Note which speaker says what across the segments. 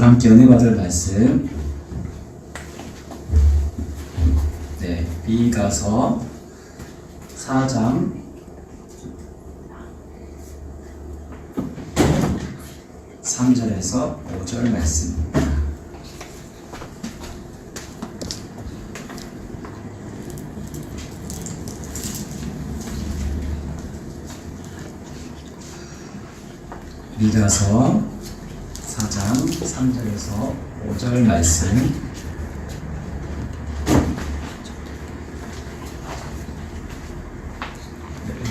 Speaker 1: 우리가 함께 은혜 받을 말씀, 미가서 4장 3절에서 5절 말씀입니다. 미가서 4장 3절에서 5절 말씀,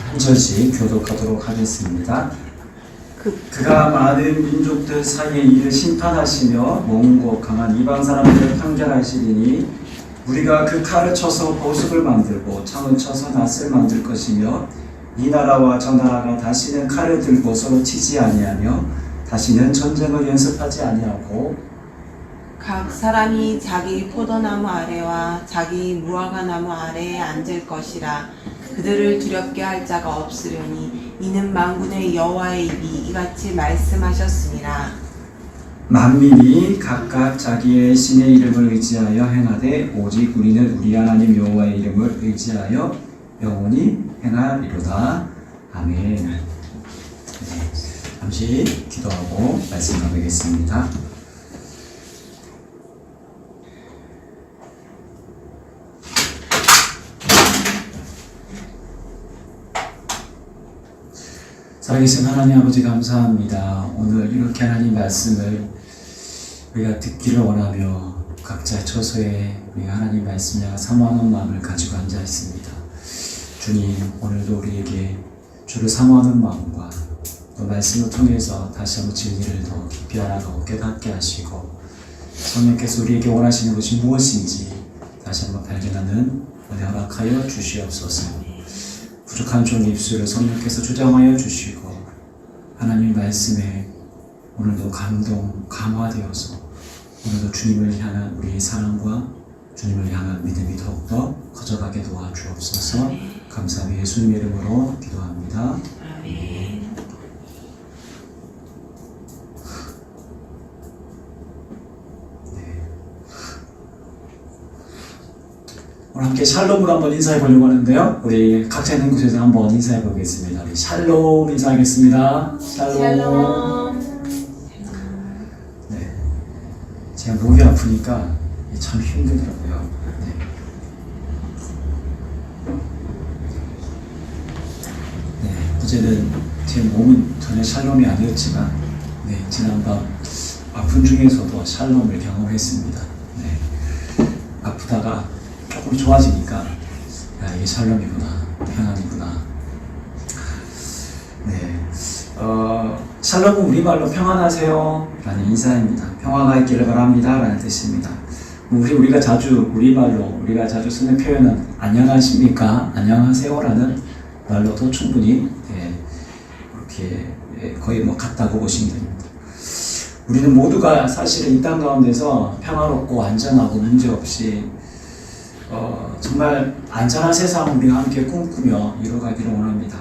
Speaker 1: 한 절씩 교독하도록 하겠습니다. 그가 많은 민족들 사이에 이를 심판하시며猛고 강한 이방 사람들을 판결하시리니 우리가 그 칼을 쳐서 보석을 만들고 창을 쳐서 낫을 만들 것이며 이 나라와 저 나라가 다시는 칼을 들고 서로 치지 아니하며 다시는 전쟁을 연습하지 아니하고
Speaker 2: 각 사람이 자기 포도나무 아래와 자기 무화과나무 아래에 앉을 것이라. 그들을 두렵게 할 자가 없으려니 이는 만군의 여호와의 입이 이같이 말씀하셨습니다.
Speaker 1: 만민이 각각 자기의 신의 이름을 의지하여 행하되 오직 우리는 우리 하나님 여호와의 이름을 의지하여 영원히 행하리로다. 아멘. 잠시 기도하고 말씀 나누겠습니다. 살아계신 하나님 아버지 감사합니다. 오늘 이렇게 하나님 말씀을 우리가 듣기를 원하며 각자 처소에 우리 하나님 말씀을 사모하는 마음을 가지고 앉아 있습니다. 주님, 오늘도 우리에게 주를 사모하는 마음과 또 말씀을 통해서 다시 한번 진리를 더 깊이 알아가고 깨닫게 하시고 성령께서 우리에게 원하시는 것이 무엇인지 다시 한번 발견하는 은혜 허락하여 주시옵소서. 부족한 종의 입술을 성령께서 조정하여 주시고 하나님 말씀에 오늘도 감화되어서 오늘도 주님을 향한 우리의 사랑과 주님을 향한 믿음이 더욱더 커져가게 도와주옵소서. 감사하며 예수님의 이름으로 기도합니다.
Speaker 2: 아멘.
Speaker 1: 오늘 함께 샬롬으로 한번 인사해 보려고 하는데요. 우리 각자 있는 곳에서 한번 인사해 보겠습니다. 우리 샬롬 인사하겠습니다. 샬롬. 네, 제가 목이 아프니까 참 힘들더라고요. 어제는 제 몸은 전혀 샬롬이 아니었지만 지난밤 아픈 중에서도 샬롬을 경험했습니다. 아프다가 조금 좋아지니까 이게 샬롬이구나, 평안이구나. 샬롬은 우리말로 평안하세요 라는 인사입니다. 평화가 있기를 바랍니다 라는 뜻입니다. 우리가 자주 쓰는 표현은 안녕하십니까, 안녕하세요 라는 말로도 충분히 그렇게 거의 같다고 보시면 됩니다. 우리는 모두가 사실은 이 땅 가운데서 평화롭고 안전하고 문제없이 정말 안전한 세상을 우리가 함께 꿈꾸며 이루어가기를 원합니다.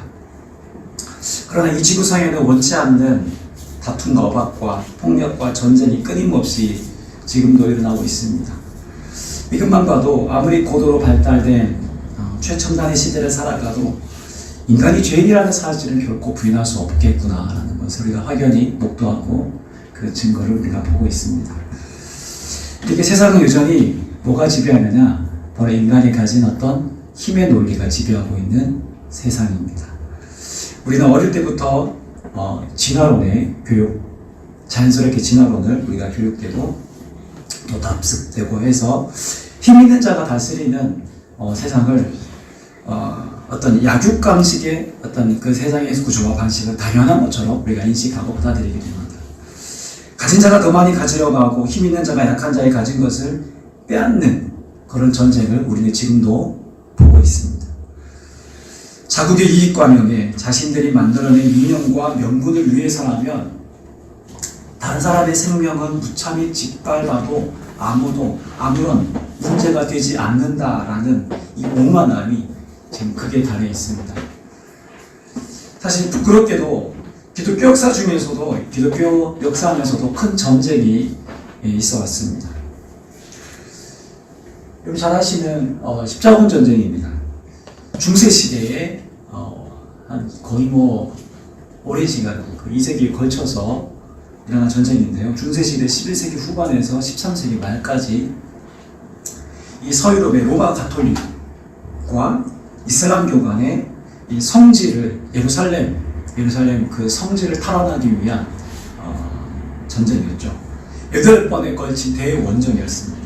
Speaker 1: 그러나 이 지구상에는 원치 않는 다툼과 억압과 폭력과 전쟁이 끊임없이 지금도 일어나고 있습니다. 이것만 봐도 아무리 고도로 발달된 최첨단의 시대를 살아가도 인간이 죄인이라는 사실을 결코 부인할 수 없겠구나라는 것을 우리가 확연히 목도하고 그 증거를 우리가 보고 있습니다. 이렇게 세상은 여전히 뭐가 지배하느냐? 바로 인간이 가진 어떤 힘의 논리가 지배하고 있는 세상입니다. 우리는 어릴 때부터 진화론의 교육, 자연스럽게 진화론을 우리가 교육되고 또 답습되고 해서 힘 있는 자가 다스리는 세상을 어떤 약육강식의 어떤 그 세상의 구조와 방식을 당연한 것처럼 우리가 인식하고 받아들이게 됩니다. 가진 자가 더 많이 가지려고 하고 힘 있는 자가 약한 자의 가진 것을 빼앗는 그런 전쟁을 우리는 지금도 보고 있습니다. 자국의 이익과 명예, 자신들이 만들어낸 유명과 명분을 위해서라면 다른 사람의 생명은 무참히 짓밟아도 아무런 문제가 되지 않는다라는 이 오만함이 지금 크게 달려 있습니다. 사실 부끄럽게도 기독교 역사 중에서도 기독교 역사하면서도 큰 전쟁이 있어 왔습니다. 여러분 잘 아시는 십자군 전쟁입니다. 중세 시대에 한 거의 오랜 시간, 2세기에 걸쳐서 일어난 전쟁인데요. 중세 시대 11세기 후반에서 13세기 말까지 이 서유럽의 로마 가톨릭과 이슬람교 간의 이 성지를 예루살렘 그 성지를 탈환하기 위한 전쟁이었죠. 8번에 걸친 대원전이었습니다.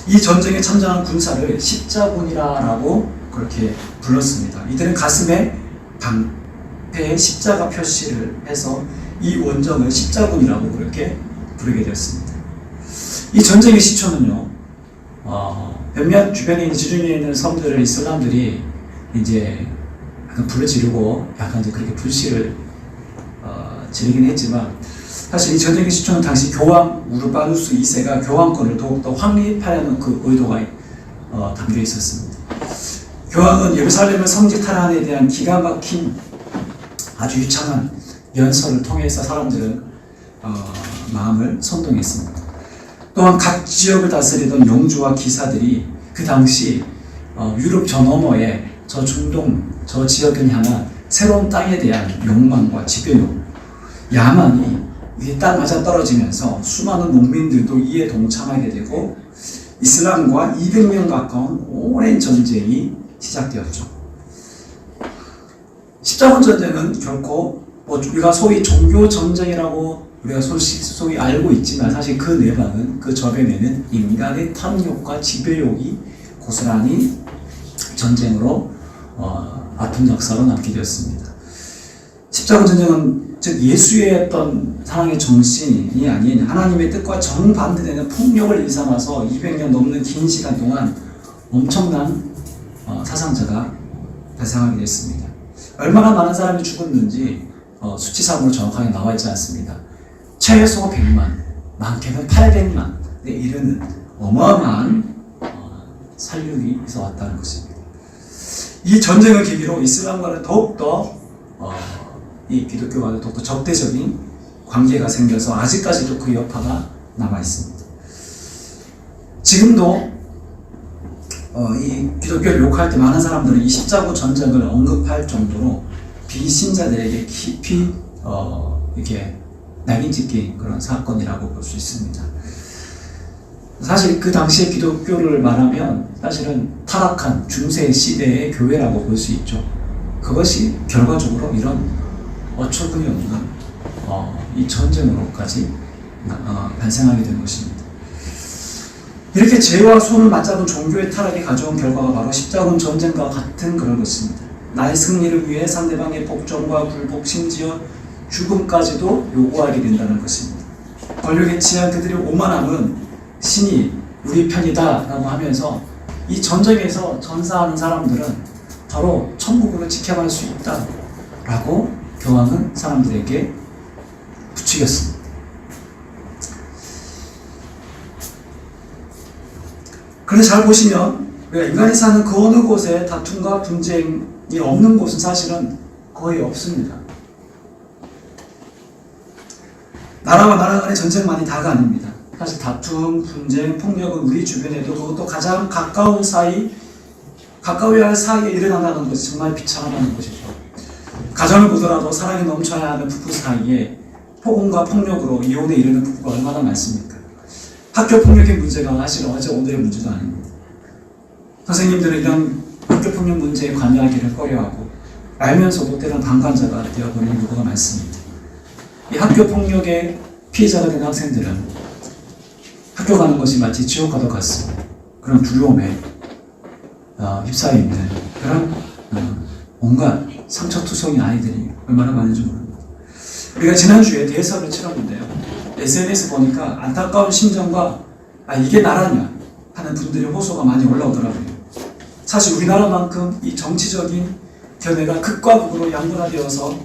Speaker 1: 이 전쟁에 참전한 군사를 십자군이라고 그렇게 불렀습니다. 이들은 가슴에 방패에 십자가 표시를 해서 이 원정을 십자군이라고 그렇게 부르게 되었습니다. 이 전쟁의 시초는요, 몇몇 주변에 지중해에 있는 섬들을 이슬람들이 이제 약간 불을 지르고 약간 이제 그렇게 불씨를 지르긴 했지만, 사실 이 전쟁의 시초는 당시 교황 우르바누스 2세가 교황권을 더욱더 확립하려는 그 의도가 담겨 있었습니다. 교황은 예루살렘의 성지 탈환에 대한 기가 막힌 아주 유창한 연설을 통해서 사람들은 마음을 선동했습니다. 또한 각 지역을 다스리던 영주와 기사들이 그 당시 유럽 저 너머에 저 중동 저 지역을 향한 새로운 땅에 대한 욕망과 집요욕, 야망이 위에 딱 맞아 떨어지면서 수많은 농민들도 이에 동참하게 되고 이슬람과 200년 가까운 오랜 전쟁이 시작되었죠. 십자군 전쟁은 결코 우리가 소위 종교 전쟁이라고 우리가 소위 알고 있지만, 사실 그 내막은, 그 저변에는 인간의 탐욕과 지배욕이 고스란히 전쟁으로 아픈 역사로 남게 되었습니다. 십자군 전쟁은 즉 예수의 어떤 사랑의 정신이 아닌 하나님의 뜻과 정반대되는 폭력을 일삼아서 200년 넘는 긴 시간 동안 엄청난 사상자가 발생하게 됐습니다. 얼마나 많은 사람이 죽었는지 수치상으로 정확하게 나와 있지 않습니다. 최소 100만, 많게는 800만에 이르는 어마어마한 살육이 있어 왔다는 것입니다. 이 전쟁을 계기로 이슬람과는 더욱더 이 기독교와는 더욱더 적대적인 관계가 생겨서 아직까지도 그 여파가 남아 있습니다. 지금도 이 기독교를 욕할 때 많은 사람들은 이 십자군 전쟁을 언급할 정도로 비신자들에게 깊이 이렇게 낙인 찍힌 그런 사건이라고 볼 수 있습니다. 사실 그 당시에 기독교를 말하면 사실은 타락한 중세 시대의 교회라고 볼 수 있죠. 그것이 결과적으로 이런 어처구니 없는 이 전쟁으로까지 발생하게 된 것입니다. 이렇게 죄와 손을 맞잡은 종교의 타락이 가져온 결과가 바로 십자군 전쟁과 같은 그런 것입니다. 나의 승리를 위해 상대방의 복종과 굴복, 심지어 죽음까지도 요구하게 된다는 것입니다. 권력에 취한 그들의 오만함은 신이 우리 편이다 라고 하면서 이 전쟁에서 전사하는 사람들은 바로 천국으로 지켜갈 수 있다 라고 교황은 사람들에게 부추겼습니다. 그런데 잘 보시면 우리가 인간이 사는 그 어느 곳에 다툼과 분쟁이 없는 곳은 사실은 거의 없습니다. 나라와 나라 간의 전쟁만이 다가 아닙니다. 사실 다툼, 분쟁, 폭력은 우리 주변에도, 그것도 가장 가까워야 할 사이에 일어난다는 것이 정말 비참하다는 것이죠. 가정을 보더라도 사랑이 넘쳐야 하는 부부 사이에 폭언과 폭력으로 이혼에 이르는 부부가 얼마나 많습니까? 학교 폭력의 문제가 사실 어제 오늘의 문제도 아닙니다. 선생님들은 이런 학교 폭력 문제에 관여하기를 꺼려하고 알면서도 때론 방관자가 되어버리는 경우가 많습니다. 이 학교 폭력의 피해자가 된 학생들은 학교 가는 것이 마치 지옥과도 같습니다. 그런 두려움에 휩싸여 있는 그런 온갖 상처투성인 아이들이 얼마나 많은지 모릅니다. 우리가 지난주에 대설을 치렀는데요. SNS 보니까 안타까운 심정과 이게 나라냐 하는 분들의 호소가 많이 올라오더라고요. 사실 우리나라만큼 이 정치적인 견해가 극과 극으로 양분화되어서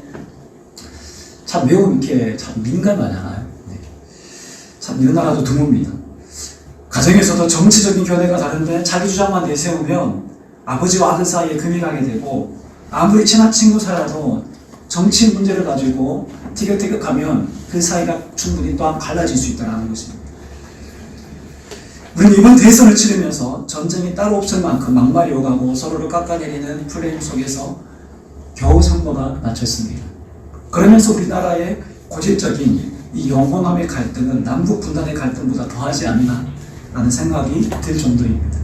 Speaker 1: 참 매우 이렇게 참 민감하잖아요. 네. 참 이런 나라도 드뭅니다. 가정에서도 정치적인 견해가 다른데 자기 주장만 내세우면 아버지와 아들 사이에 금이 가게 되고, 아무리 친한 친구 사이라도 정치 문제를 가지고 티격태격하면 그 사이가 충분히 또한 갈라질 수 있다는 것입니다. 우리는 이번 대선을 치르면서 전쟁이 따로 없을 만큼 막말이 오가고 서로를 깎아내리는 플레임 속에서 겨우 선거가 마쳤습니다. 그러면서 우리나라의 고질적인 이 영혼함의 갈등은 남북 분단의 갈등보다 더하지 않나 라는 생각이 들 정도입니다.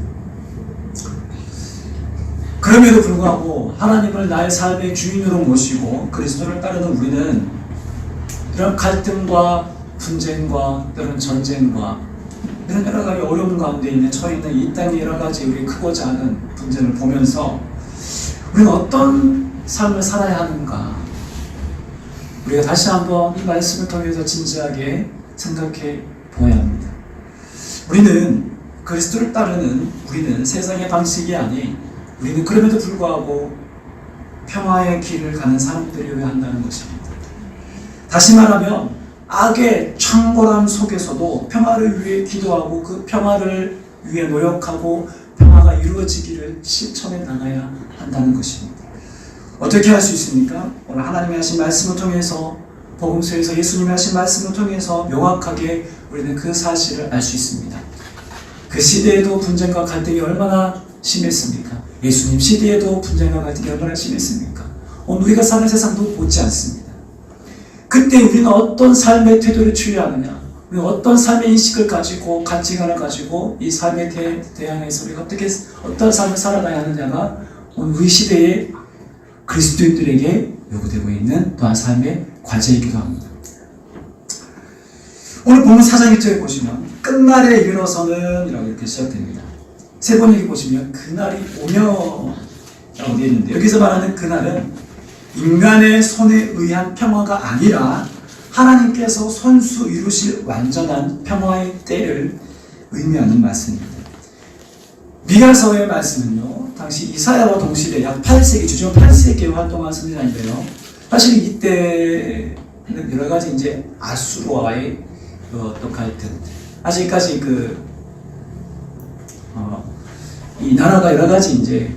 Speaker 1: 그럼에도 불구하고 하나님을 나의 삶의 주인으로 모시고 그리스도를 따르는 우리는 이런 갈등과 분쟁과 이런 전쟁과 이런 여러 가지 어려움 가운데 처해 있는 이 땅의 여러 가지 우리 크고자 하는 분쟁을 보면서 우리는 어떤 삶을 살아야 하는가, 우리가 다시 한번 이 말씀을 통해서 진지하게 생각해 보아야 합니다. 우리는 그리스도를 따르는 우리는 세상의 방식이 아닌 우리는 그럼에도 불구하고 평화의 길을 가는 사람들이어야 한다는 것입니다. 다시 말하면 악의 창궐함 속에서도 평화를 위해 기도하고 그 평화를 위해 노력하고 평화가 이루어지기를 실천해 나가야 한다는 것입니다. 어떻게 할 수 있습니까? 오늘 하나님이 하신 말씀을 통해서 복음서에서 예수님이 하신 말씀을 통해서 명확하게 우리는 그 사실을 알 수 있습니다. 그 시대에도 분쟁과 갈등이 얼마나 심했습니까? 예수님 시대에도 분쟁과 갈등이 얼마나 심했습니까? 오늘 우리가 사는 세상도 못지 않습니다. 그때 우리는 어떤 삶의 태도를 취해야 하느냐, 우리는 어떤 삶의 인식을 가지고 가치관을 가지고 이 삶에 대항해서 우리가 어떤 삶을 살아가야 하느냐가 오늘 우리 시대의 그리스도인들에게 요구되고 있는 또한 삶의 과제이기도 합니다. 오늘 본문 4장 1절에 보시면 끝날에 이르러서는 이라고 이렇게 시작됩니다. 세 번 여기 보시면 그날이 오며 라고 되어 있는데, 여기서 말하는 그날은 인간의 손에 의한 평화가 아니라 하나님께서 손수 이루실 완전한 평화의 때를 의미하는 말씀입니다. 미가서의 말씀은요, 당시 이사야와 동시대 약 8세기, 주전 8세기에 활동한 선지자인데요. 사실 이때는 여러 가지 이제 아수르와의 어떤 갈등, 아직까지 이 나라가 여러 가지 이제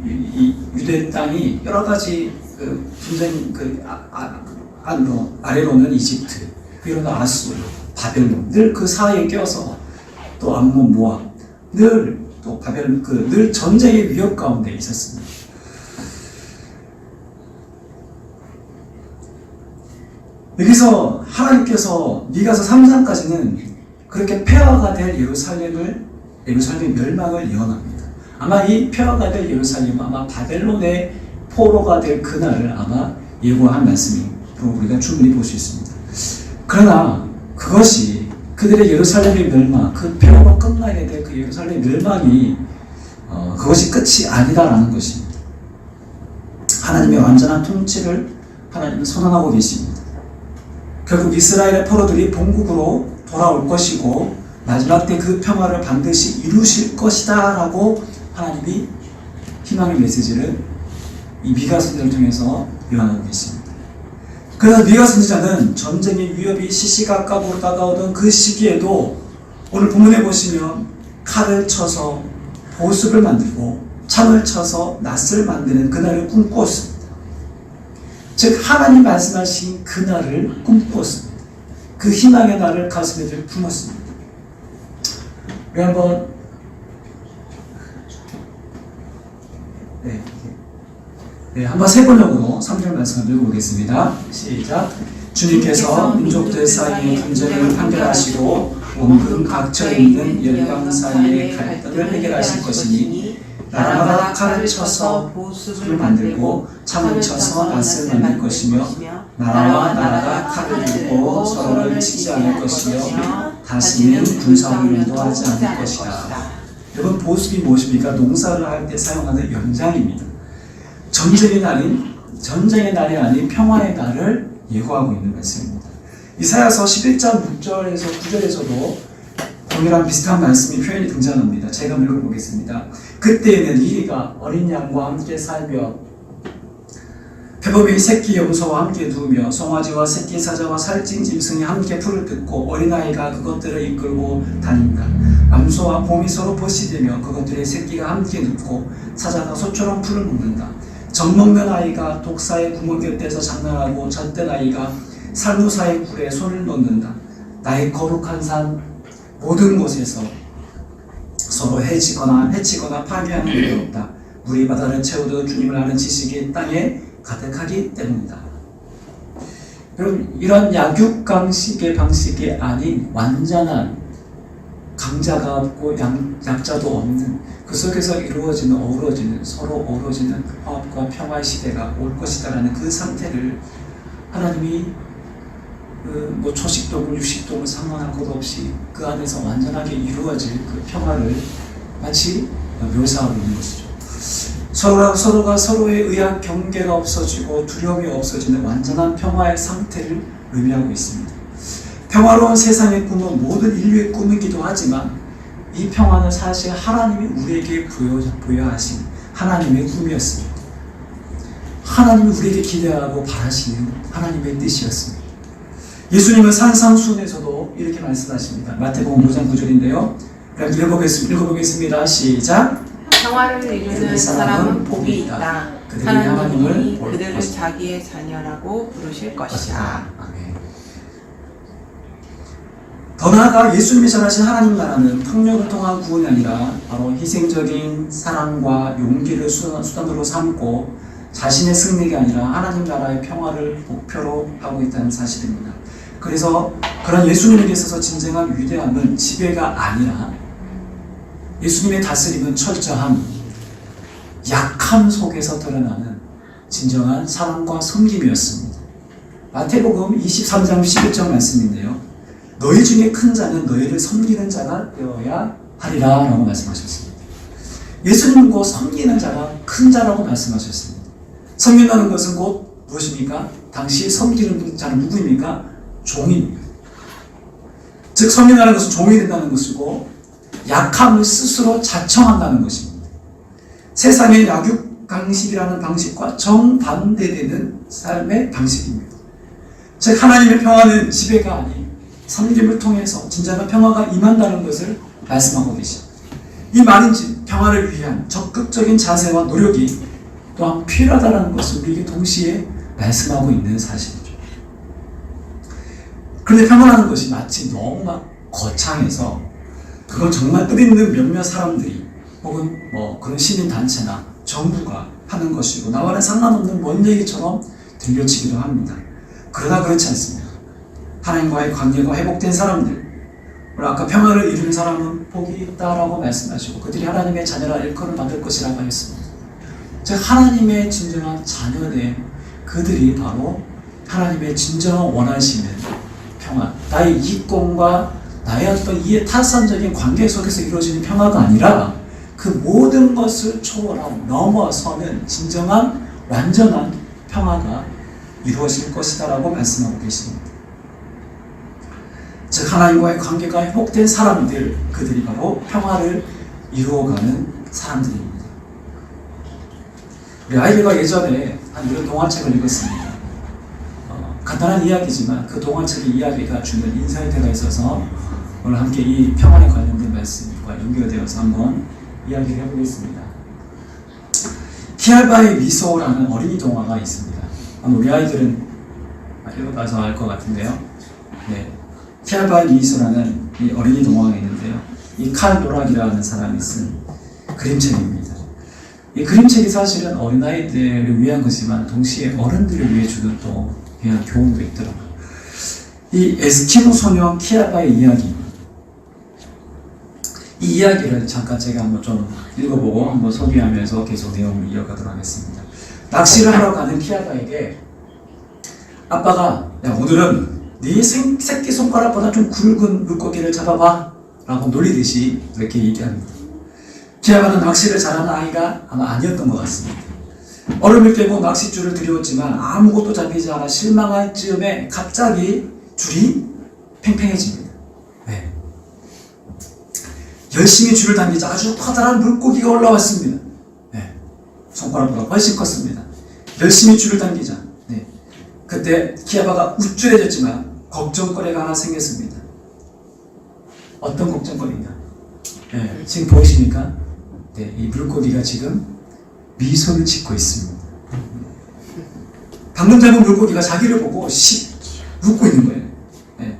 Speaker 1: 이 유대 땅이 여러 가지 분쟁 아래로는 이집트, 위로는 아수르, 바벨론, 늘 그 사이에 껴서 또 암몬, 모압, 늘 또 바벨론 늘 전쟁의 위협 가운데 있었습니다. 여기서 하나님께서 미가서 3장까지는 그렇게 폐허가 될 예루살렘의 멸망을 예언합니다. 아마 이 폐허가 될 예루살렘은 아마 바벨론의 포로가 될 그날을 아마 예고한 말씀으로 우리가 충분히 볼 수 있습니다. 그러나 그것이 그들의 예루살렘의 멸망, 그 폐허가 끝나게 될 그 예루살렘의 멸망이 그것이 끝이 아니다라는 것입니다. 하나님의 완전한 통치를 하나님은 선언하고 계십니다. 결국 이스라엘의 포로들이 본국으로 돌아올 것이고 마지막 때 그 평화를 반드시 이루실 것이다 라고 하나님이 희망의 메시지를 이 미가 선지자를 통해서 예언하고 계십니다. 그래서 미가 선지자는 전쟁의 위협이 시시각각으로 다가오던 그 시기에도 오늘 본문에 보시면 칼을 쳐서 보습을 만들고 창을 쳐서 낫을 만드는 그날을 꿈꾸었습니다. 즉 하나님 말씀하신 그날을 꿈꾸었습니다. 그 희망의 날을 가슴에 들 품었습니다. 우리 한번 한번 세 번역으로 3절 말씀을 읽어보겠습니다. 시작. 주님께서 민족들 사이의 분쟁을 판결하시고 온금 각처에 있는 열방 사이의 갈등을 해결하실 것이니 나라마다 칼을 쳐서 보습을 만들고 창을 쳐서 낫을 만들 것이며 나라와 나라가 칼을 들고 서로를 치지 않을 것이며 다시는 군사훈련도 하지 않을 것이다. 여러분, 보습이 무엇입니까? 농사를 할 때 사용하는 연장입니다. 전쟁의 날이 아닌 평화의 날을 예고하고 있는 말씀입니다. 이사야서 11장 6절에서 9절에서도 동일한 비슷한 말씀이 표현이 등장합니다. 제가 읽어보겠습니다. 그때에는 이리가 어린 양과 함께 살며 표범이 새끼 염소와 함께 누우며 송아지와 새끼 사자와 살찐 짐승이 함께 풀을 뜯고 어린아이가 그것들을 이끌고 다닌다. 암소와 곰이 서로 보시되며 그것들의 새끼가 함께 눕고 사자가 소처럼 풀을 먹는다. 젖먹는 아이가 독사의 구멍 곁에서 장난하고 젖된 아이가 살무사의 굴에 손을 놓는다. 나의 거룩한 산 모든 곳에서 서로 해치거나 파괴하는 일이 없다. 물이 바다를 채우듯 주님을 아는 지식이 땅에 가득하기 때문이다. 여러분, 이런 약육강식의 방식이 아닌 완전한 강자가 없고 약자도 없는 그 속에서 이루어지는 서로 어우러지는 화합과 평화의 시대가 올 것이다라는 그 상태를 하나님이 뭐 초식동물, 육식동물 상관할 것 없이 그 안에서 완전하게 이루어질 그 평화를 마치 묘사하고 있는 것이죠. 서로가 서로에 의한 경계가 없어지고 두려움이 없어지는 완전한 평화의 상태를 의미하고 있습니다. 평화로운 세상의 꿈은 모든 인류의 꿈이기도 하지만 이 평화는 사실 하나님이 우리에게 부여하신 하나님의 꿈이었습니다. 하나님이 우리에게 기대하고 바라시는 하나님의 뜻이었습니다. 예수님은 산상수훈에서도 이렇게 말씀하십니다. 마태복음 5장 9절인데요. 읽어보겠습니다. 시작.
Speaker 2: 평화를 이루는 사람은 복이 있다. 하나님이 그들을 자기의 자녀라고 부르실 것이다.
Speaker 1: 아멘. 더 나아가 예수님이 전하신 하나님 나라는 폭력을 통한 구원이 아니라 바로 희생적인 사랑과 용기를 수단으로 삼고 자신의 승리가 아니라 하나님 나라의 평화를 목표로 하고 있다는 사실입니다. 그래서 그런 예수님에게 있어서 진정한 위대함은 지배가 아니라 예수님의 다스림은 철저한 약함 속에서 드러나는 진정한 사랑과 섬김이었습니다. 마태복음 23장 11절 말씀인데요. 너희 중에 큰 자는 너희를 섬기는 자가 되어야 하리라 라고 말씀하셨습니다. 예수님은 곧 섬기는 자가 큰 자라고 말씀하셨습니다. 섬긴다는 것은 곧 무엇입니까? 당시 섬기는 자는 누구입니까? 종입니다. 즉 섬긴다는 것은 종이 된다는 것이고 약함을 스스로 자청한다는 것입니다. 세상의 약육강식이라는 방식과 정반대되는 삶의 방식입니다. 즉 하나님의 평화는 지배가 아닌 섬김을 통해서 진정한 평화가 임한다는 것을 말씀하고 계십니다. 이 많은 평화를 위한 적극적인 자세와 노력이 또한 필요하다는 것을 우리에게 동시에 말씀하고 있는 사실이죠. 그런데 평화라는 것이 마치 너무 거창해서 그건 정말 뜻있는 몇몇 사람들이 혹은 뭐 그런 시민단체나 정부가 하는 것이고 나와는 상관없는 먼 얘기처럼 들려지기도 합니다. 그러나 그렇지 않습니다. 하나님과의 관계가 회복된 사람들, 아까 평화를 이루는 사람은 복이 있다라고 말씀하시고 그들이 하나님의 자녀라 일컬음 받을 것이라고 했습니다. 즉 하나님의 진정한 자녀된 그들이 바로 하나님의 진정한 원하시는 평화, 나의 이익권과 나의 어떤 이해 타산적인 관계 속에서 이루어지는 평화가 아니라 그 모든 것을 초월하고 넘어서는 진정한 완전한 평화가 이루어질 것이다라고 말씀하고 계십니다. 즉 하나님과의 관계가 회복된 사람들, 그들이 바로 평화를 이루어가는 사람들입니다. 우리 아이들과 예전에 이런 동화책을 읽었습니다. 간단한 이야기지만 그 동화책의 이야기가 주는 인사이트가 있어서 오늘 함께 이 평안에 관련된 말씀과 연결되어서 한번 이야기를 해보겠습니다. 키알바의 미소라는 어린이 동화가 있습니다. 우리 아이들은 읽어봐서 알 것 같은데요. 네. 키알바의 미소라는 이 어린이 동화가 있는데요. 이 칼 노락이라는 사람이 쓴 그림책입니다. 이 그림책이 사실은 어린아이들을 위한 것이지만 동시에 어른들을 위해 주는 또 귀한 교훈도 있더라고요. 이 에스키모 소녀 키알바의 이야기입니다. 이 이야기를 잠깐 제가 한번 좀 읽어보고 한번 소개하면서 계속 내용을 이어가도록 하겠습니다. 낚시를 하러 가는 키알바에게 아빠가 야 오늘은 네 새끼손가락보다 좀 굵은 물고기를 잡아봐 라고 놀리듯이 이렇게 얘기합니다. 키알바는 낚시를 잘하는 아이가 아마 아니었던 것 같습니다. 얼음을 깨고 낚싯줄을 들여왔지만 아무것도 잡히지 않아 실망할 즈음에 갑자기 줄이 팽팽해집니다. 네. 열심히 줄을 당기자 아주 커다란 물고기가 올라왔습니다. 네. 손가락보다 훨씬 컸습니다. 열심히 줄을 당기자 네. 그때 키알바가 우쭐해졌지만 걱정거리가 하나 생겼습니다. 어떤 걱정거리인가? 네. 지금 보이십니까? 네. 이 물고기가 지금 미소를 짓고 있습니다. 방금 잡은 물고기가 자기를 보고 웃고 있는 거예요. 네.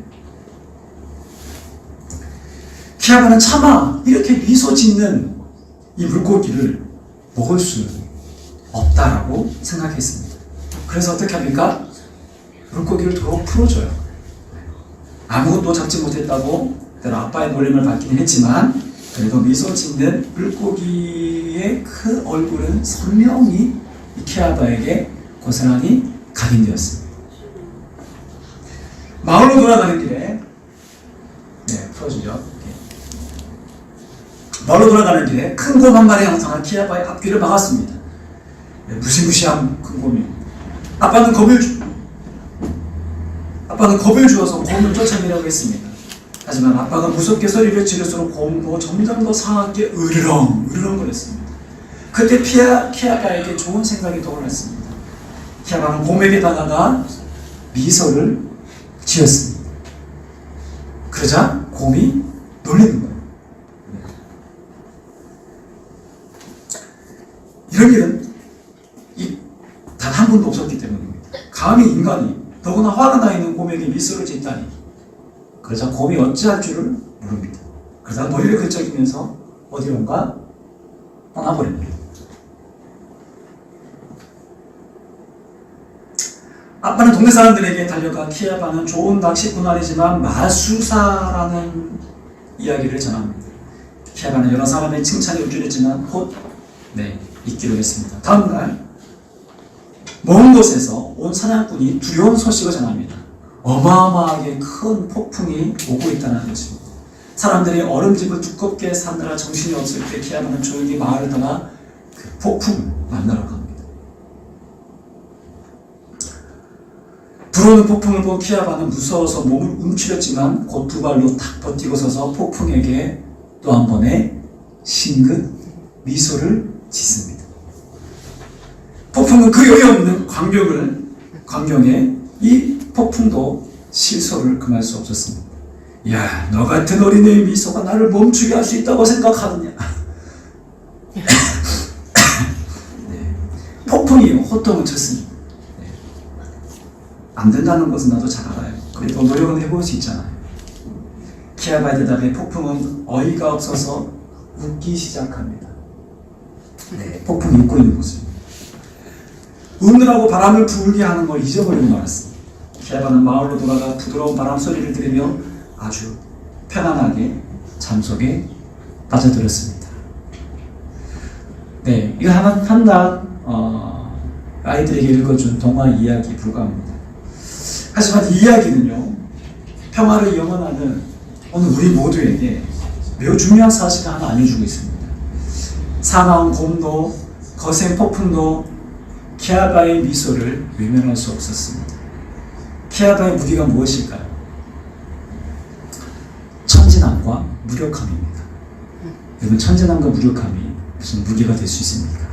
Speaker 1: 키아바는 차마 이렇게 미소 짓는 이 물고기를 먹을 수 없다라고 생각했습니다. 그래서 어떻게 합니까? 물고기를 도로 풀어줘요. 아무것도 잡지 못했다고 아빠의 놀림을 받긴 했지만 그래도 미소 짓는 물고기의 그 얼굴은 선명히 이 키아바에게 고스란히 각인되었습니다. 마을로 돌아가는 길에 풀어주죠. 마을로 돌아가는 길에 큰 곰 한 마리 항상 키아바의 앞길을 막았습니다. 무시무시한 큰 곰입니다. 아빠는 겁을 주어서 곰을 쫓아내려고 했습니다. 하지만 아빠가 무섭게 소리를 지를수록 곰도 점점 더 상하게 으르렁거렸습니다. 그때 키아바에게 좋은 생각이 떠올랐습니다. 키아바는 곰에게 다가가 미소를 지었습니다. 그러자 곰이 놀리는 거예요. 이런 일은 단 한 번도 없었기 때문입니다. 감히 인간이 더구나 화가 나 있는 곰에게 미소를 짓다니. 그러자 곰이 어찌할 줄을 모릅니다. 그러다가 머리를 긁적이면서 어디론가 떠나버립니다. 아빠는 동네 사람들에게 달려가 키아바는 좋은 낚시꾼은 아니지만 마수사라는 이야기를 전합니다. 키아바는 여러 사람의 칭찬에 우쭐했지만 곧 잊기로 했습니다. 다음날 먼 곳에서 온 사냥꾼이 두려운 소식을 전합니다. 어마어마하게 큰 폭풍이 오고 있다는 것입니다. 사람들이 얼음집을 두껍게 사느라 정신이 없을 때 키아바는 조용히 마을을 떠나 그 폭풍을 만나러 갑니다. 불어오는 폭풍을 본 키아바는 무서워서 몸을 움츠렸지만 곧 두 발로 탁 버티고 서서 폭풍에게 또 한 번의 싱긋 미소를 짓습니다. 폭풍은 그 여유 없는 광경에 이 폭풍도 실소를 금할 수 없었습니다. 야, 너 같은 어린애의 미소가 나를 멈추게 할 수 있다고 생각하느냐? 폭풍이 호통을 쳤습니다. 안 된다는 것은 나도 잘 알아요. 그래도 노력은 해볼 수 있잖아요. 키아바의 대답에 폭풍은 어이가 없어서 웃기 시작합니다. 폭풍이 웃고 있는 모습입니다. 웃느라고 바람을 불게 하는 걸 잊어버리고 말았습니다. 키아바는 마을로 돌아가 부드러운 바람 소리를 들으며 아주 편안하게 잠속에 빠져들었습니다. 이거 한낱 아이들에게 읽어준 동화 이야기 불과합니다. 하지만 이 이야기는요, 평화를 영원하는 오늘 우리 모두에게 매우 중요한 사실을 하나 알려주고 있습니다. 사나운 곰도 거센 폭풍도 키아바의 미소를 외면할 수 없었습니다. 키아바의 무기가 무엇일까요? 천진함과 무력함입니다. 여러분, 천진함과 무력함이 무슨 무기가 될 수 있습니까?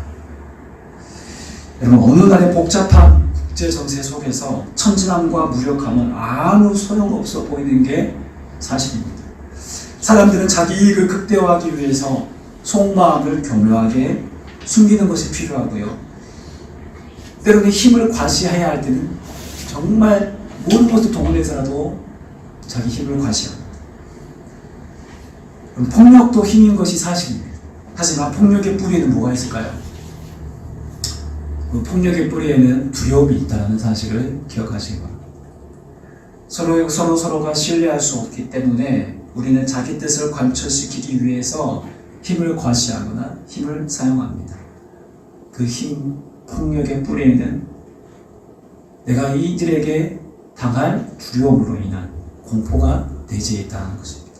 Speaker 1: 여러분, 어느 날의 복잡한 국제 정세 속에서 천진함과 무력함은 아무 소용없어 보이는 게 사실입니다. 사람들은 자기 이익을 극대화하기 위해서 속마음을 교묘하게 숨기는 것이 필요하고요. 때로는 힘을 과시해야 할 때는 정말 모든 것을 동원해서라도 자기 힘을 과시합니다. 폭력도 힘인 것이 사실입니다. 하지만 폭력의 뿌리에는 뭐가 있을까요? 그 폭력의 뿌리에는 두려움이 있다는 사실을 기억하시기 바랍니다. 서로가 신뢰할 수 없기 때문에 우리는 자기 뜻을 관철시키기 위해서 힘을 과시하거나 힘을 사용합니다. 그 힘, 폭력의 뿌리에는 내가 이들에게 당할 두려움으로 인한 공포가 내재해 있다는 것입니다.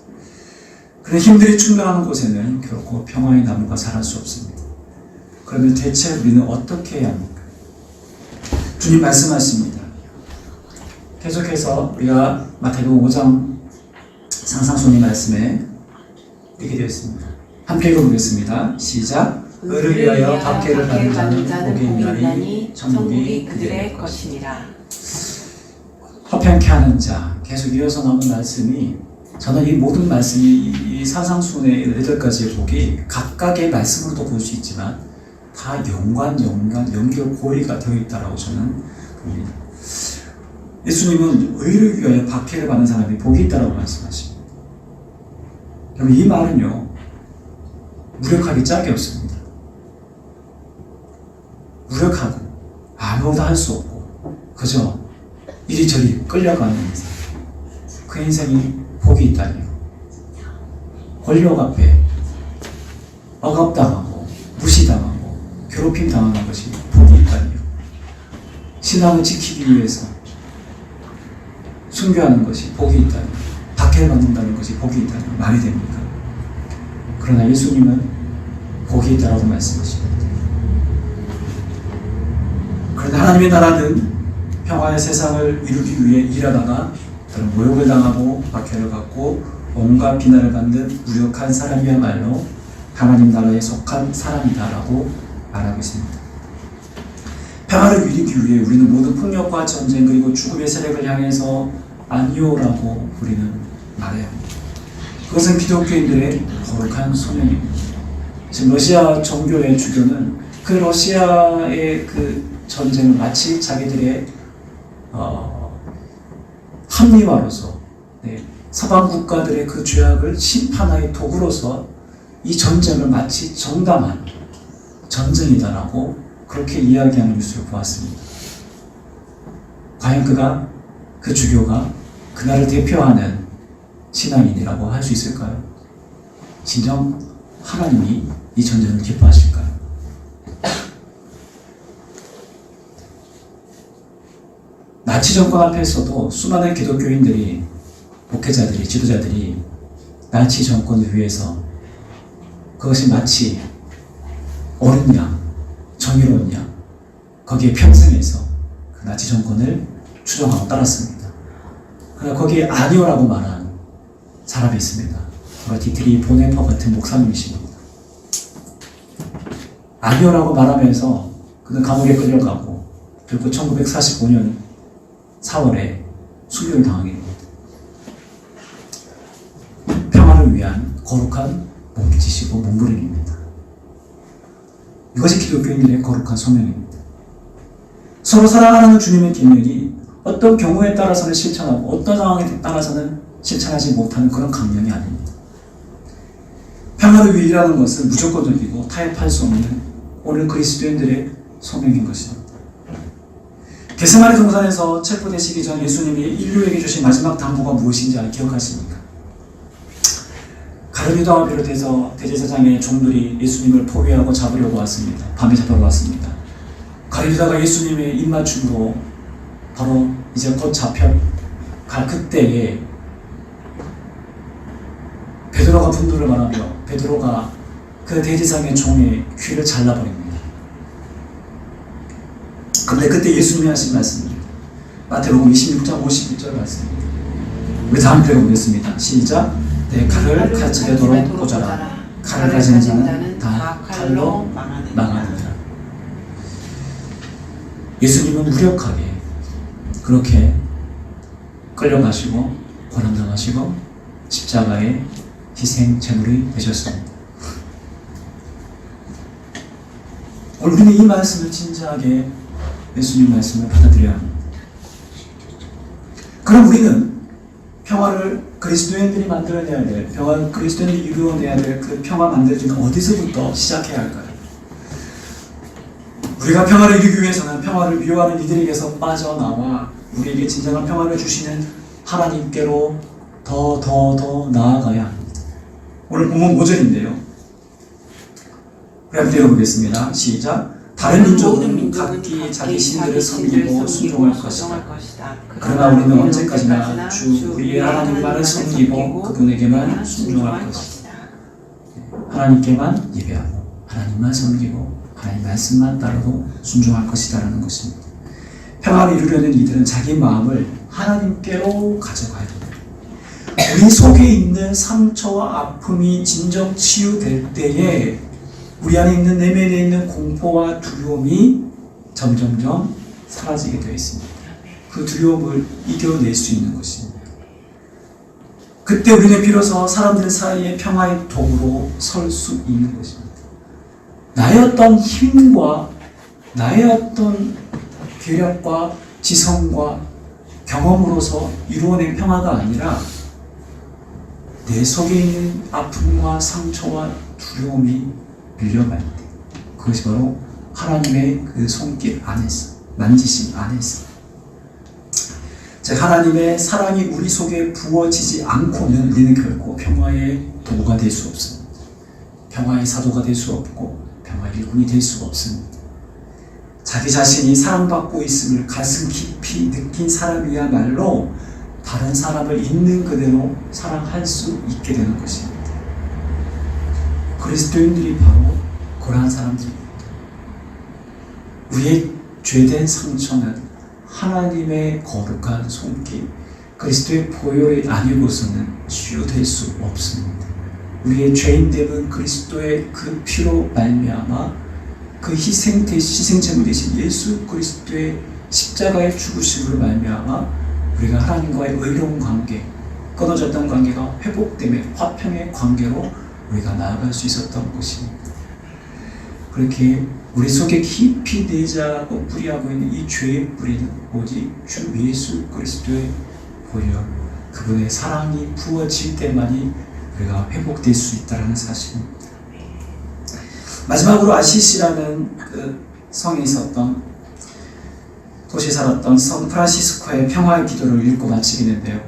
Speaker 1: 그런 힘들이 충돌하는 곳에는 결코 평화의 나무가 자랄 수 없습니다. 그러면 대체 우리는 어떻게 해야 합니까? 주님 말씀하십니다. 계속해서 우리가 마태복음 5장 상상손의 말씀에 이렇게 되어 있습니다. 함께 읽어보겠습니다. 시작. 의를 위하여 박해를 받는 자는 복이 있나니 천국이 그들의 것이니라. 허평케 하는 자, 계속 이어서 나오는 말씀이, 저는 이 모든 말씀이 이 사상순의 8가지의 복이 각각의 말씀으로도 볼 수 있지만 다 연결 고리가 되어 있다라고 저는 봅니다. 예수님은 의를 위하여 박해를 받는 사람이 복이 있다라고 말씀하십니다. 여러분, 이 말은요, 무력하기 짝이 없습니다. 무력하고 아무것도 할 수 없고 그저 이리저리 끌려가는 인생, 그 인생이 복이 있다니요. 권력 앞에 억압당하고 무시당하고 괴롭힘 당하는 것이 복이 있다니요. 신앙을 지키기 위해서 순교하는 것이 복이 있다니, 박해받는다는 것이 복이 있다니 말이 됩니까? 그러나 예수님은 복이 있다라고 말씀하십니다. 그런데 하나님의 나라는 평화의 세상을 이루기 위해 일하다가 그런 모욕을 당하고 박해를 받고 온갖 비난을 받는 무력한 사람이야말로 하나님 나라에 속한 사람이다라고 말하고 있습니다. 평화를 이루기 위해 우리는 모든 폭력과 전쟁 그리고 죽음의 세력을 향해서 아니오라고 우리는 말해야 합니다. 그것은 기독교인들의 거룩한 소명입니다. 지금 러시아 정교의 주교는 그 러시아의 그 전쟁을 마치 자기들의 합리화로서, 서방 국가들의 그 죄악을 심판하의 도구로서 이 전쟁을 마치 정당한 전쟁이다라고 그렇게 이야기하는 뉴스를 보았습니다. 과연 그 주교가 그날을 대표하는 신앙인이라고 할 수 있을까요? 진정 하나님이 이 전쟁을 기뻐하실까요? 나치 정권 앞에서도 수많은 기독교인들이, 목회자들이, 지도자들이 나치 정권을 위해서 그것이 마치 옳은 양, 정의로운 양, 거기에 평생에서 그 나치 정권을 추종하고 따랐습니다. 그러나 거기에 아니오라고 말한 사람이 있습니다. 바로 디트리 보네퍼 같은 목사님이십니다. 아니오라고 말하면서 그는 감옥에 끌려가고 결국 1945년 4월에 수교를 당하게 됩니다. 평화를 위한 거룩한 몸짓이고 몸부림입니다. 이것이 기독교인들의 거룩한 소명입니다. 서로 사랑하는 주님의 계명이 어떤 경우에 따라서는 실천하고 어떤 상황에 따라서는 실천하지 못하는 그런 강령이 아닙니다. 평화를 위해 일하는 것은 무조건적이고 타협할 수 없는 오늘 그리스도인들의 소명인 것입니다. 겟세마네 동산에서 체포되시기 전 예수님이 인류에게 주신 마지막 당부가 무엇인지 기억하십니까? 가룟 유다와 비롯해서 대제사장의 종들이 예수님을 포위하고 잡으려고 왔습니다. 밤에 잡아왔습니다. 가룟 유다가 예수님의 입맞춤으로 바로 이제 곧 잡혀갈 그때에 베드로가 분노를 말하며 베드로가 그 대제사장의 종의 귀를 잘라버립니다. 그런데 그때 예수님이 하신 말씀입니다. 마태복음 26장 51절 말씀입니다. 우리 다음 표를 보겠습니다. 시작. 내 칼을 칼집에도록 꽂아라. 칼을 가지는 자는 다 칼로 망하느니라. 예수님은 무력하게 그렇게 끌려가시고 고난당하시고 십자가의 희생 제물이 되셨습니다. 오늘 우리는 이 말씀을 진지하게 예수님 말씀을 받아들여야 합니다. 그럼 우리는 평화를 그리스도인들이 만들어내야 될, 평화를 그리스도인들이 이루어내야 될 그 평화 만들기는 어디서부터 시작해야 할까요? 우리가 평화를 이루기 위해서는 평화를 미워하는 이들에게서 빠져나와 우리에게 진정한 평화를 주시는 하나님께로 더 나아가야 합니다. 오늘 본문 5절인데요. 우리 함께 읽어보겠습니다. 시작. 다른 민족은 각기 자기 신들을 섬기고 순종할 것이다. 그러나 우리는 언제까지나 주 우리의 하나님만을 섬기고 그분에게만 순종할 것이다. 하나님께만 예배하고 하나님만 섬기고 하나님 말씀만 따르고 순종할 것이다라는 것입니다. 평화를 이루려는 이들은 자기 마음을 하나님께로 가져가야 됩니다. 우리 속에 있는 상처와 아픔이 진정 치유될 때에 우리 안에 있는 내면에 있는 공포와 두려움이 점점점 사라지게 되어 있습니다. 그 두려움을 이겨낼 수 있는 것입니다. 그때 우리는 비로소 사람들 사이에 평화의 도구로 설 수 있는 것입니다. 나의 어떤 힘과 나의 어떤 괴력과 지성과 경험으로서 이루어낸 평화가 아니라 내 속에 있는 아픔과 상처와 두려움이 밀려갈 때 그것이 바로 하나님의 그 손길 안에서 만지심 안에서 즉 하나님의 사랑이 우리 속에 부어지지 않고는 우리는 결코 평화의 도구가 될 수 없습니다. 평화의 사도가 될 수 없고 평화의 일꾼이 될 수가 없습니다. 자기 자신이 사랑받고 있음을 가슴 깊이 느낀 사람이야말로 다른 사람을 있는 그대로 사랑할 수 있게 되는 것입니다. 그리스도인들이 바로 그러한 사람들입니다. 우리의 죄된 상처는 하나님의 거룩한 손길, 그리스도의 보혈이 아니고서는 치유될 수 없습니다. 우리의 죄인됨은 그리스도의 그 피로 말미암아 그 희생제물 되신 예수 그리스도의 십자가의 죽으심으로 말미암아 우리가 하나님과의 의로운 관계, 끊어졌던 관계가 회복되며 화평의 관계로 우리가 나아갈 수 있었던 것입니다. 그렇게 우리 속에 깊이 내자하고 뿌리하고 있는 이 죄의 뿌리는 오직 주 예수 그리스도의 보혈, 그분의 사랑이 부어질 때만이 우리가 회복될 수 있다는 사실입니다. 마지막으로 아시시라는 그 성에 있었던 도시에 살았던 성 프란시스코의 평화의 기도를 읽고 마치겠는데요.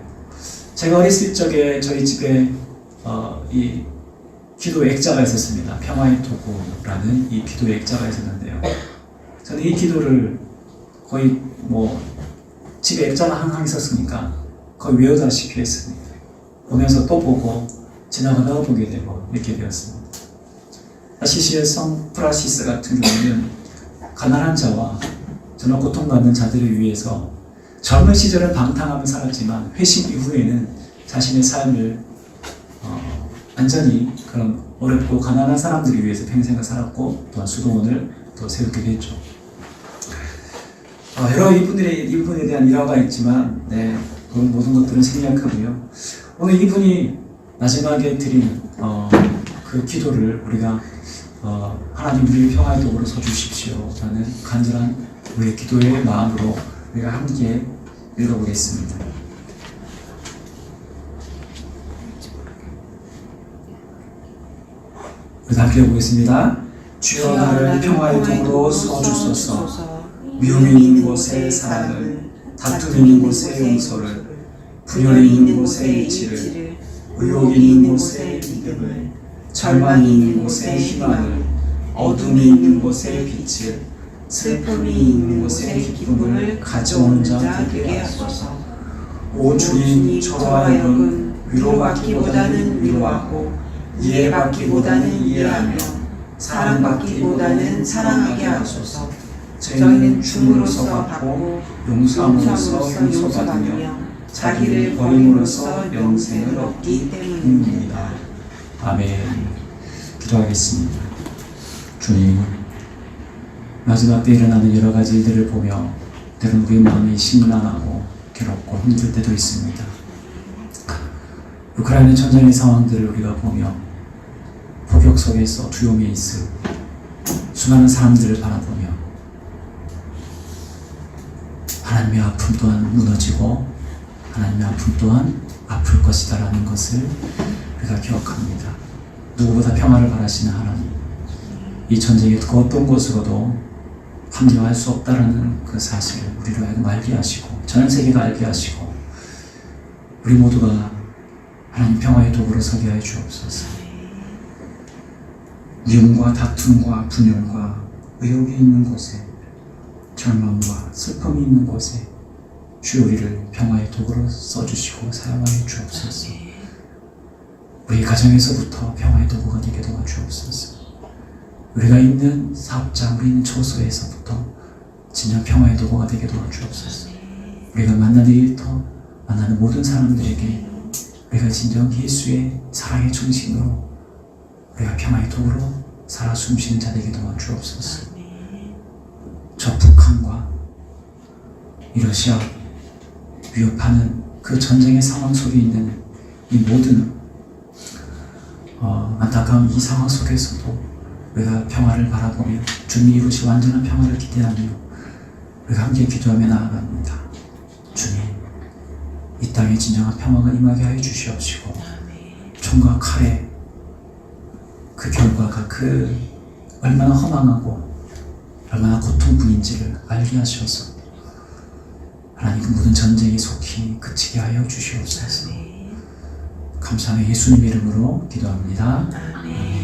Speaker 1: 제가 어렸을 적에 저희 집에 이 기도 액자가 있었습니다. 평화의 도구라는 이 기도 액자가 있었는데요. 저는 이 기도를 거의 집에 액자가 항상 있었으니까 거의 외우다시피 했습니다. 보면서 또 보고 지나가다 보게 되고 이렇게 되었습니다. 아시시의 성 프란시스 같은 경우는 가난한 자와 전혀 고통받는 자들을 위해서 젊은 시절은 방탕하며 살았지만 회심 이후에는 자신의 삶을 완전히 그런 어렵고 가난한 사람들을 위해서 평생을 살았고 또한 수도원을 또 세우게 됐죠. 여러 이분에 대한 일화가 있지만 그 모든 것들은 생략하고요. 오늘 이분이 마지막에 드린 그 기도를 우리가 하나님 우리의 평화의 도구로 서주십시오 라는 간절한 우리의 기도의 마음으로 우리가 함께 읽어보겠습니다. 우리 함께 읽어보겠습니다. 주여 나를 평화의 도구로 서주소서. 미움이 있는 곳에 사랑을, 다툼이 있는 곳에 용서를, 분열이 있는 곳에 이치를, 의욕이 있는 곳에 믿음을, 절망이 있는 곳에 희망을, 어둠이 있는 곳에 빛을, 슬픔이 있는 곳에 기쁨을 가져오는 자 되게 하소서. 오 주님, 저로 하여금 위로받기보다는 위로하고 이해받기보다는 이해하며 사랑받기보다는 사랑하게 하소서. 저희는 줌으로써 받고 용서함으로써 용서받으며 자기를 버림으로써 영생을 얻기 때문입니다. 아멘. 기도하겠습니다. 주님, 마지막 때 일어나는 여러 가지 일들을 보며 때론 우리의 마음이 심란하고 괴롭고 힘들 때도 있습니다. 우크라이나 전쟁의 상황들을 우리가 보며 폭격 속에서 두려움에 있을 수많은 사람들을 바라보며 하나님의 아픔 또한 무너지고 하나님의 아픔 또한 아플 것이다 라는 것을 우리가 기억합니다. 누구보다 평화를 바라시는 하나님, 이 전쟁의 그 어떤 곳으로도 합류할 수 없다라는 그 사실을 우리로 하여금 알게 하시고 전 세계가 알게 하시고 우리 모두가 하나님 평화의 도구로 서게 하여 주옵소서. 미움과 다툼과 분열과 의욕이 있는 곳에, 절망과 슬픔이 있는 곳에 주여 우리를 평화의 도구로 써주시고 사용하여 주옵소서. 우리 가정에서부터 평화의 도구가 되게 도와주옵소서. 우리가 있는 사업장, 우리 있는 처소에서부터 진정 평화의 도구가 되게 도와주옵소서. 우리가 만나는 일터, 만나는 모든 사람들에게 우리가 진정 예수의 사랑의 중심으로 우리가 평화의 도구로 살아 숨쉬는 자 되게 도와주옵소서. 저 북한과 이 러시아 위협하는 그 전쟁의 상황 속에 있는 이 모든 안타까운 이 상황 속에서도 우리가 평화를 바라보며 주님이 이루시 완전한 평화를 기대하며 우리가 함께 기도하며 나아갑니다. 주님, 이 땅에 진정한 평화가 임하게 하여 주시옵시고 총과 칼에 그 결과가 얼마나 허망하고 얼마나 고통뿐인지를 알게 하셔서 하나님 그 모든 전쟁이 속히 그치게 하여 주시옵소서. 감사하며 예수님 이름으로 기도합니다.
Speaker 2: 아멘.